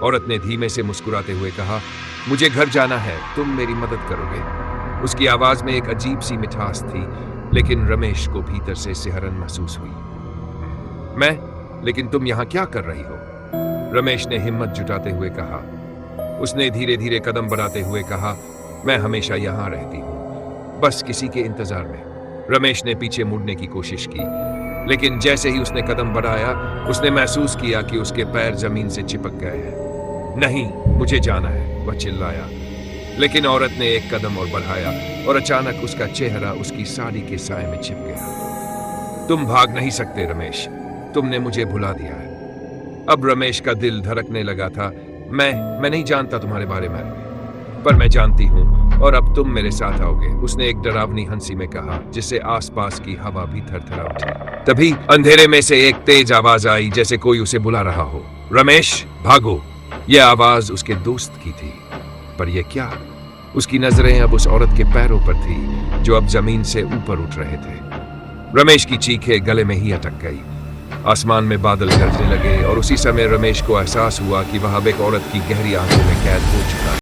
औरत ने धीमे से मुस्कुराते हुए कहा, मुझे घर जाना है, तुम मेरी मदद करोगे? उसकी आवाज में एक अजीब सी मिठास थी, लेकिन रमेश को भीतर से सिहरन महसूस हुई। लेकिन तुम यहाँ क्या कर रही हो? रमेश ने हिम्मत जुटाते हुए कहा। उसने धीरे धीरे कदम बढ़ाते हुए कहा, मैं हमेशा यहाँ रहती हूँ, बस किसी के इंतजार में। रमेश ने पीछे मुड़ने की कोशिश की, लेकिन जैसे ही उसने कदम बढ़ाया, उसने महसूस किया कि उसके पैर जमीन से चिपक गए हैं। नहीं, मुझे जाना है, वह चिल्लाया। लेकिन औरत ने एक कदम और बढ़ाया और अचानक उसका चेहरा उसकी साड़ी के साए में छिप गया। तुम भाग नहीं सकते रमेश, तुमने मुझे भुला दिया है। अब रमेश का दिल धड़कने लगा था। मैं नहीं जानता तुम्हारे बारे में, पर मैं जानती हूँ, और अब तुम मेरे साथ आओगे, उसने एक डरावनी हंसी में कहा, जिससे आसपास की हवा भी थरथरा उठी। तभी अंधेरे में से एक तेज आवाज आई, जैसे कोई उसे बुला रहा हो। रमेश, भागो! यह आवाज उसके दोस्त की थी, पर यह क्या? उसकी नजरें अब उस औरत के पैरों पर थी, जो अब जमीन से ऊपर उठ रहे थे। रमेश की चीखें गले में ही अटक गई। आसमान में बादल गरजने लगे और उसी समय रमेश को एहसास हुआ कि वह अब एक औरत की गहरी आंखों में कैद हो चुका है।